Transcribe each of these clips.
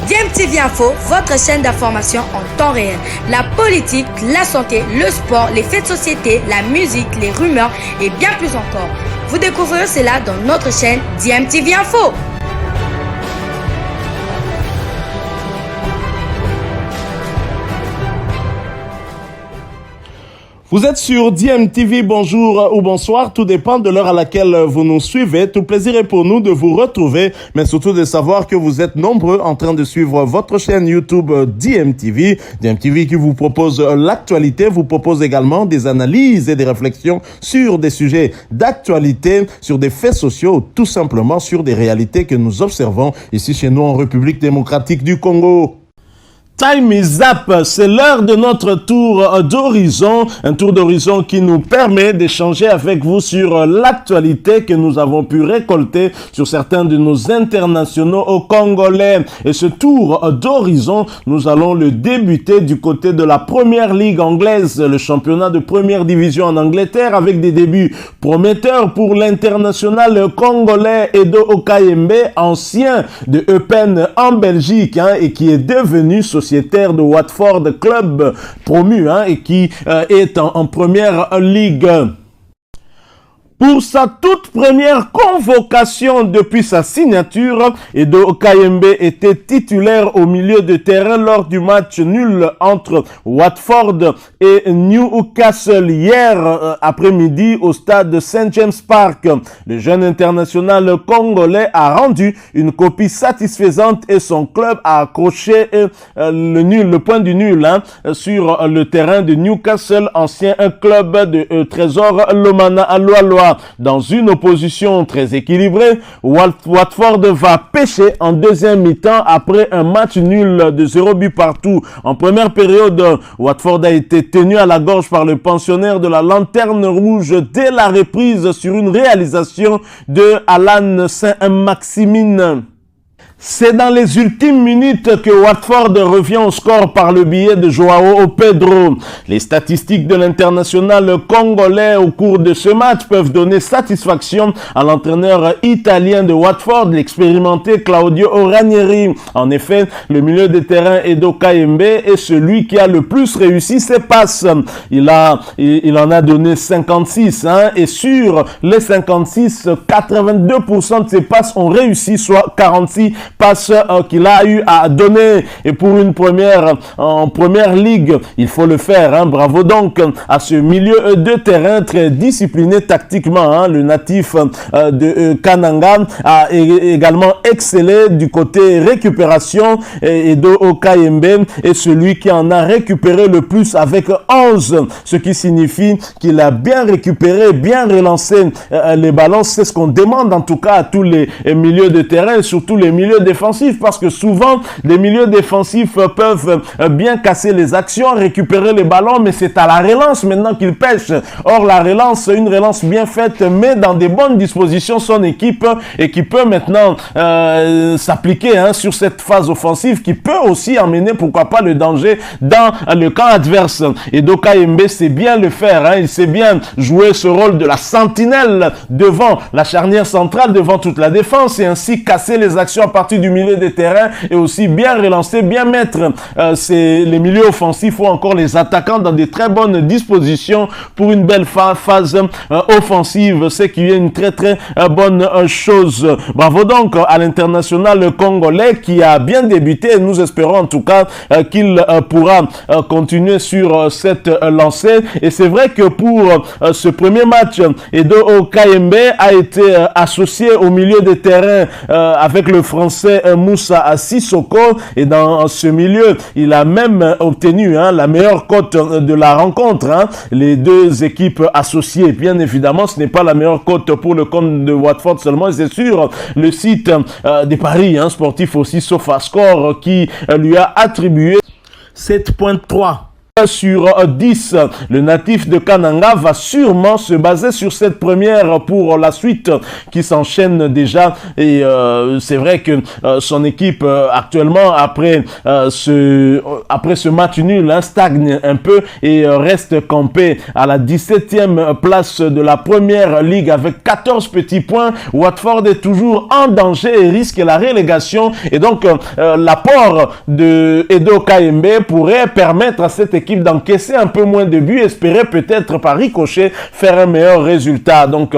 DMTV Info, votre chaîne d'information en temps réel. La politique, la santé, le sport, les faits de société, la musique, les rumeurs et bien plus encore. Vous découvrirez cela dans notre chaîne DMTV Info. Vous êtes sur DMTV, bonjour ou bonsoir, tout dépend de l'heure à laquelle vous nous suivez. Tout plaisir est pour nous de vous retrouver, mais surtout de savoir que vous êtes nombreux en train de suivre votre chaîne YouTube DMTV. DMTV qui vous propose l'actualité, vous propose également des analyses et des réflexions sur des sujets d'actualité, sur des faits sociaux, tout simplement sur des réalités que nous observons ici chez nous en République démocratique du Congo. Time is up, c'est l'heure de notre tour d'horizon, un tour d'horizon qui nous permet d'échanger avec vous sur l'actualité que nous avons pu récolter sur certains de nos internationaux au Congolais. Et ce tour d'horizon, nous allons le débuter du côté de la Première Ligue anglaise, le championnat de première division en Angleterre, avec des débuts prometteurs pour l'international congolais Edo Okayembe, ancien de Eupen en Belgique, et qui est devenu sociétaire de Watford, club promu et qui est en première ligue. Pour sa toute première convocation depuis sa signature, Edo Okayembe était titulaire au milieu de terrain lors du match nul entre Watford et Newcastle hier après-midi au stade de St. James Park. Le jeune international congolais a rendu une copie satisfaisante et son club a accroché le point du nul sur le terrain de Newcastle, ancien club de Trésor Lomana à Loa. Dans une opposition très équilibrée, Watford va pêcher en deuxième mi-temps après un match nul de 0 but partout. En première période, Watford a été tenu à la gorge par le pensionnaire de la Lanterne Rouge dès la reprise sur une réalisation de Alan Saint-Maximin. C'est dans les ultimes minutes que Watford revient au score par le biais de Joao Pedro. Les statistiques de l'international congolais au cours de ce match peuvent donner satisfaction à l'entraîneur italien de Watford, l'expérimenté Claudio Ranieri. En effet, le milieu de terrain Edo Okayembe est celui qui a le plus réussi ses passes. Il en a donné 56 et sur les 56, 82% de ses passes ont réussi, soit 46 passes qu'il a eu à donner. Et pour une première en première ligue, il faut le faire. Bravo donc à ce milieu de terrain très discipliné tactiquement. Le natif de Kananga a également excellé du côté récupération. Edo Okayembe est celui qui en a récupéré le plus avec 11, ce qui signifie qu'il a bien récupéré, bien relancé les ballons. C'est ce qu'on demande en tout cas à tous les milieux de terrain et surtout les milieux défensifs, parce que souvent les milieux défensifs peuvent bien casser les actions, récupérer les ballons, mais c'est à la relance maintenant qu'ils pêchent. Or la relance, une relance bien faite, met dans des bonnes dispositions son équipe et qui peut maintenant s'appliquer sur cette phase offensive qui peut aussi emmener pourquoi pas le danger dans le camp adverse. Et Okayembe sait bien le faire, il sait bien jouer ce rôle de la sentinelle devant la charnière centrale, devant toute la défense, et ainsi casser les actions à partir du milieu des terrains et aussi bien relancer, bien mettre les milieux offensifs ou encore les attaquants dans de très bonnes dispositions pour une belle phase offensive, ce qui est une très très bonne chose. Bravo donc à l'international congolais qui a bien débuté et nous espérons en tout cas qu'il pourra continuer sur cette lancée. Et c'est vrai que pour ce premier match, Edo Okayembe a été associé au milieu des terrains avec le français Moussa Sissoko, et dans ce milieu il a même obtenu la meilleure cote de la rencontre. Les deux équipes associées, bien évidemment ce n'est pas la meilleure cote pour le compte de Watford seulement, c'est sûr le site des paris sportifs aussi SofaScore qui lui a attribué 7.3. sur 10. Le natif de Kananga va sûrement se baser sur cette première pour la suite qui s'enchaîne déjà. Et c'est vrai que son équipe actuellement, après ce match nul, stagne un peu et reste campé à la 17e place de la première ligue avec 14 petits points. Watford est toujours en danger et risque la relégation. Et donc, l'apport de Edo Kayembe pourrait permettre à cette équipe d'encaisser un peu moins de buts, espérer peut-être par ricochet faire un meilleur résultat. Donc,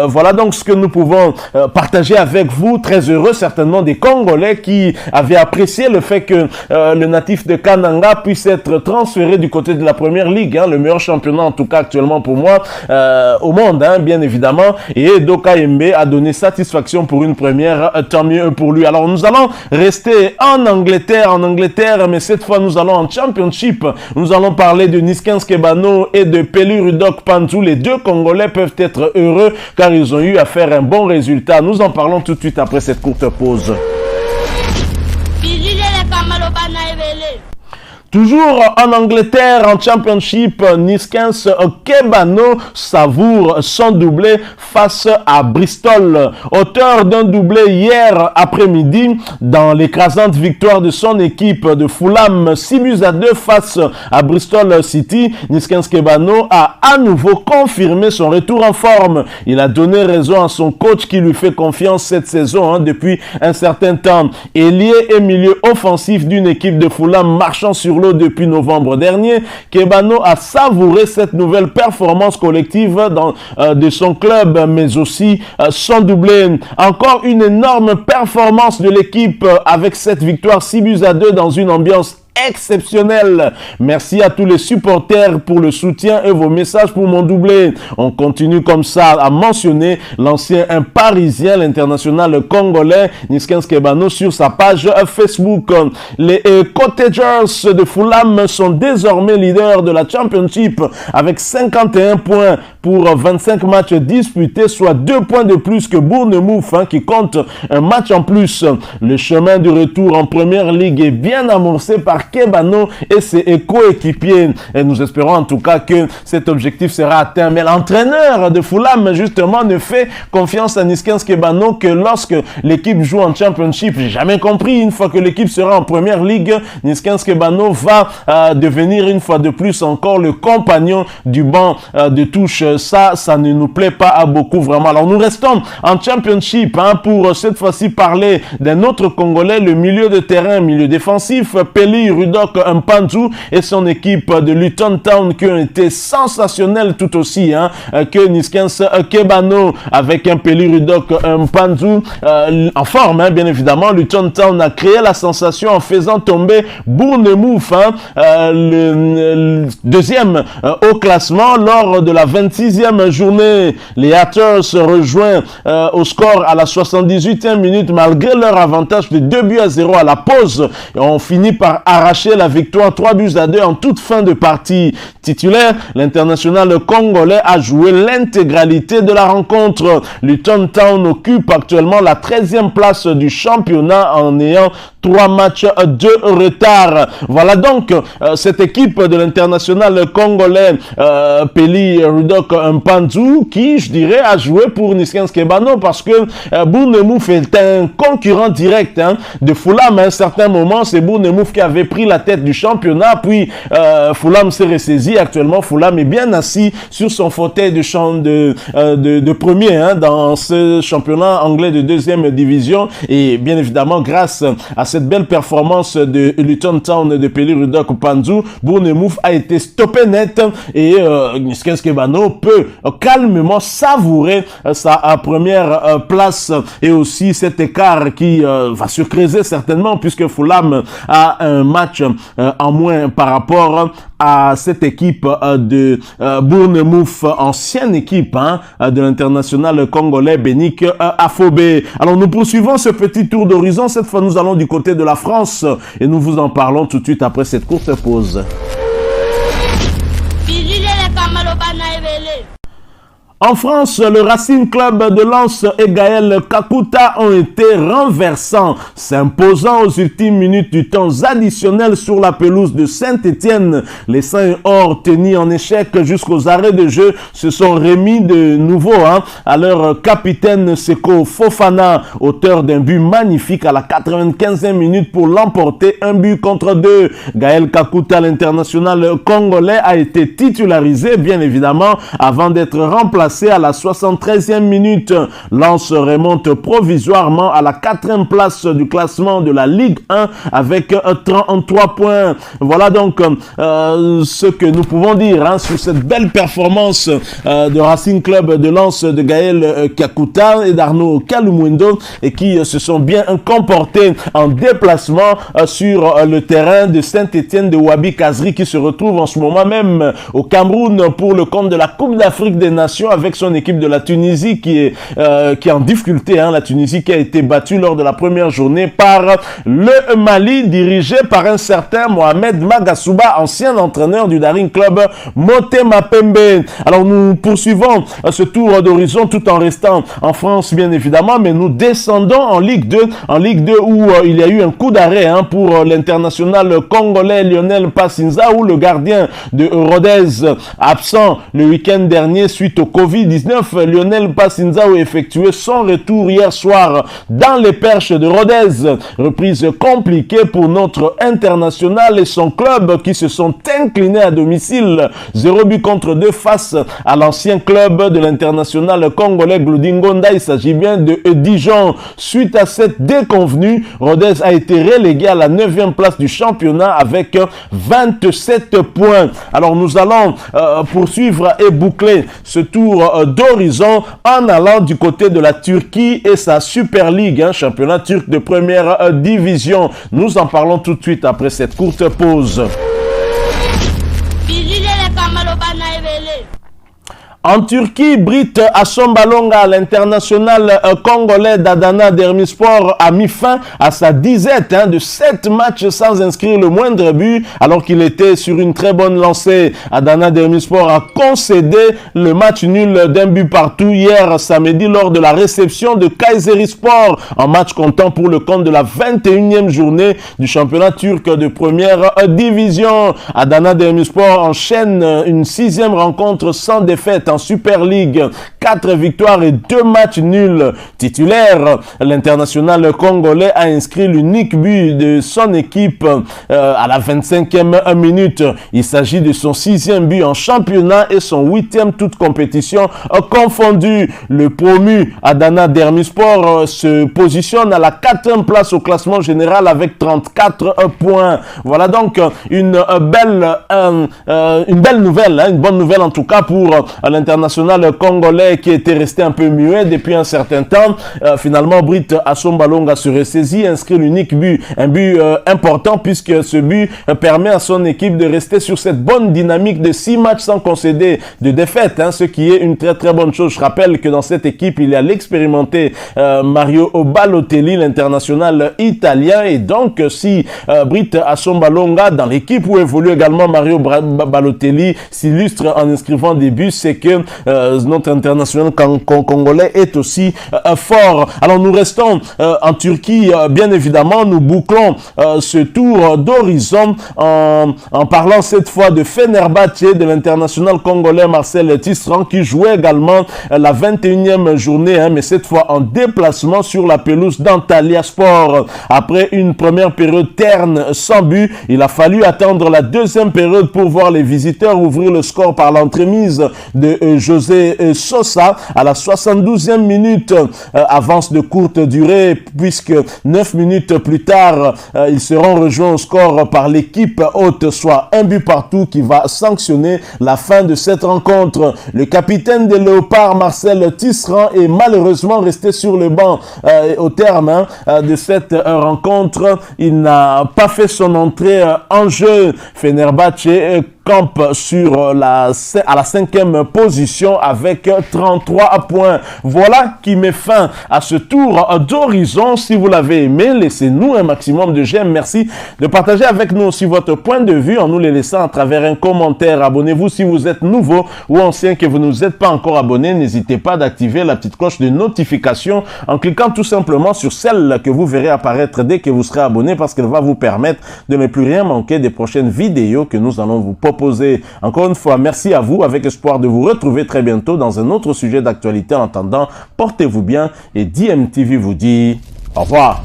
voilà donc ce que nous pouvons partager avec vous. Très heureux certainement des Congolais qui avaient apprécié le fait que le natif de Kananga puisse être transféré du côté de la première ligue, le meilleur championnat en tout cas actuellement pour moi au monde, bien évidemment. Et Edo Kayembe a donné satisfaction pour une première, tant mieux pour lui. Alors nous allons rester en Angleterre, mais cette fois nous allons en Championship. Nous allons parler de Niskens Kebano et de Peli Rudok Panzu. Les deux Congolais peuvent être heureux car ils ont eu à faire un bon résultat. Nous en parlons tout de suite après cette courte pause. Toujours en Angleterre, en Championship, Niskens Kebano savoure son doublé face à Bristol. Auteur d'un doublé hier après-midi dans l'écrasante victoire de son équipe de Fulham 6-2 face à Bristol City, Niskens Kebano a à nouveau confirmé son retour en forme. Il a donné raison à son coach qui lui fait confiance cette saison depuis un certain temps. Ailier et milieu offensif d'une équipe de Fulham marchant sur depuis novembre dernier, Kebano a savouré cette nouvelle performance collective de son club, mais aussi son doublé. Encore une énorme performance de l'équipe avec cette victoire 6-2 dans une ambiance exceptionnel. Merci à tous les supporters pour le soutien et vos messages pour mon doublé. On continue comme ça à mentionner l'ancien parisien, l'international congolais Niskens Kebano sur sa page Facebook. Les Cottagers de Fulham sont désormais leaders de la Championship avec 51 points pour 25 matchs disputés, soit 2 points de plus que Bournemouth qui compte un match en plus. Le chemin du retour en première ligue est bien amorcé par Kebano et ses coéquipiers. Et nous espérons en tout cas que cet objectif sera atteint. Mais l'entraîneur de Fulham, justement, ne fait confiance à Niskens Kebano que lorsque l'équipe joue en Championship. J'ai jamais compris. Une fois que l'équipe sera en première ligue, Niskens Kebano va devenir une fois de plus encore le compagnon du banc de touche. Ça ne nous plaît pas à beaucoup vraiment. Alors nous restons en Championship pour cette fois-ci parler d'un autre Congolais, le milieu de terrain, milieu défensif, Peli Rudok Mpanzu et son équipe de Luton Town qui ont été sensationnels tout aussi que Niskens Kebano avec un Peli Rudok Mpanzu en forme, bien évidemment. Luton Town a créé la sensation en faisant tomber Bournemouth, le deuxième au classement lors de la 26e journée. Les Hatters se rejoignent au score à la 78e minute malgré leur avantage de 2-0 à la pause. Et on finit par arracher la victoire 3-2 en toute fin de partie. Titulaire, l'international congolais a joué l'intégralité de la rencontre. Luton Town occupe actuellement la 13e place du championnat en ayant 3 matchs de retard. Voilà donc cette équipe de l'international congolais Peli Rudok Mpanzu qui, je dirais, a joué pour Niskens Kebano parce que Bournemouth est un concurrent direct de Fulham. À un certain moment, c'est Bournemouth qui avait pris la tête du championnat, puis Fulham s'est ressaisi. Actuellement, Fulham est bien assis sur son fauteuil de premier dans ce championnat anglais de 2e division. Et bien évidemment, grâce à cette belle performance de Luton Town de Peli Rudok Mpanzu, Bournemouth a été stoppé net et Niskens Kebano peut calmement savourer sa première place et aussi cet écart qui va se creuser certainement puisque Fulham a un match en moins par rapport à cette équipe de Bournemouth, ancienne équipe de l'international congolais Benik Afobé. Alors nous poursuivons ce petit tour d'horizon. Cette fois nous allons du côté de la France et nous vous en parlons tout de suite après cette courte pause. En France, le Racing Club de Lens et Gaël Kakuta ont été renversants, s'imposant aux ultimes minutes du temps additionnel sur la pelouse de Saint-Étienne. Les Saints or tenus en échec jusqu'aux arrêts de jeu se sont remis de nouveau à leur capitaine Seko Fofana, auteur d'un but magnifique à la 95e minute pour l'emporter 1-2. Gaël Kakuta, l'international congolais, a été titularisé bien évidemment avant d'être remplacé à la 73e minute. Lens remonte provisoirement à la 4e place du classement de la Ligue 1 avec 33 points. Voilà donc ce que nous pouvons dire sur cette belle performance de Racing Club de Lens de Gaël Kakuta et d'Arnaud Kalumwendo, et qui se sont bien comportés en déplacement sur le terrain de Saint-Étienne de Wabi Kazri, qui se retrouve en ce moment même au Cameroun pour le compte de la Coupe d'Afrique des Nations avec son équipe de la Tunisie qui est en difficulté. La Tunisie qui a été battue lors de la première journée par le Mali, dirigé par un certain Mohamed Magasuba, ancien entraîneur du Daring Club Motema Pembe. Alors nous poursuivons ce tour d'horizon tout en restant en France bien évidemment, mais nous descendons en Ligue 2, où il y a eu un coup d'arrêt pour l'international congolais Lionel Passinza, où le gardien de Rodez, absent le week-end dernier suite au Covid-19, Lionel Passinza a effectué son retour hier soir dans les perches de Rodez. Reprise compliquée pour notre international et son club qui se sont inclinés à domicile 0-2 face à l'ancien club de l'international congolais Glodingonda. Il s'agit bien de Dijon. Suite à cette déconvenue, Rodez a été relégué à la 9e place du championnat avec 27 points. Alors nous allons poursuivre et boucler ce tour d'horizon en allant du côté de la Turquie et sa Super League, championnat turc de première division. Nous en parlons tout de suite après cette courte pause. En Turquie, Britt Assombalonga, l'international congolais d'Adana Demirspor, a mis fin à sa disette de 7 matchs sans inscrire le moindre but, alors qu'il était sur une très bonne lancée. Adana Demirspor a concédé le match nul d'un but partout hier samedi lors de la réception de Kayserispor, en match comptant pour le compte de la 21e journée du championnat turc de première division. Adana Demirspor enchaîne une 6e rencontre sans défaite en Super League, 4 victoires et 2 matchs nuls. Titulaire, l'international congolais a inscrit l'unique but de son équipe à la 25e minute. Il s'agit de son 6e but en championnat et son 8e toute compétition confondue. Le promu Adana Demirspor se positionne à la 4e place au classement général avec 34 points. Voilà donc une belle nouvelle, une bonne nouvelle en tout cas pour l'international congolais qui était resté un peu muet depuis un certain temps. Finalement, Britt Assombalonga se ressaisit, inscrit l'unique but, un but important puisque ce but permet à son équipe de rester sur cette bonne dynamique de 6 matchs sans concéder de défaite, ce qui est une très très bonne chose. Je rappelle que dans cette équipe, il y a l'expérimenté Mario Balotelli, l'international italien, et donc si Britt Assombalonga, dans l'équipe où évolue également Mario Balotelli, s'illustre en inscrivant des buts, c'est que notre international congolais est aussi fort. Alors nous restons en Turquie, bien évidemment, nous bouclons ce tour d'horizon en parlant cette fois de Fenerbahçe, de l'international congolais Marcel Tisserand, qui jouait également la 21e journée, mais cette fois en déplacement sur la pelouse d'Antalyaspor. Après une première période terne sans but, il a fallu attendre la 2e période pour voir les visiteurs ouvrir le score par l'entremise de José Sosa à la 72e minute. Avance de courte durée puisque 9 minutes plus tard, ils seront rejoints au score par l'équipe hôte, soit un but partout, qui va sanctionner la fin de cette rencontre. Le capitaine des Léopards, Marcel Tisserand, est malheureusement resté sur le banc au terme de cette rencontre. Il n'a pas fait son entrée en jeu. Fenerbahçe campe sur à la 5e position avec 33 points. Voilà qui met fin à ce tour d'horizon. Si vous l'avez aimé, laissez-nous un maximum de j'aime. Merci de partager avec nous aussi votre point de vue en nous les laissant à travers un commentaire. Abonnez-vous si vous êtes nouveau ou ancien que vous ne vous êtes pas encore abonné. N'hésitez pas d'activer la petite cloche de notification en cliquant tout simplement sur celle que vous verrez apparaître dès que vous serez abonné parce qu'elle va vous permettre de ne plus rien manquer des prochaines vidéos que nous allons vous proposer. Encore une fois, merci à vous avec espoir de vous retrouver très bientôt dans un autre sujet d'actualité. En attendant, portez-vous bien et DMTV vous dit au revoir.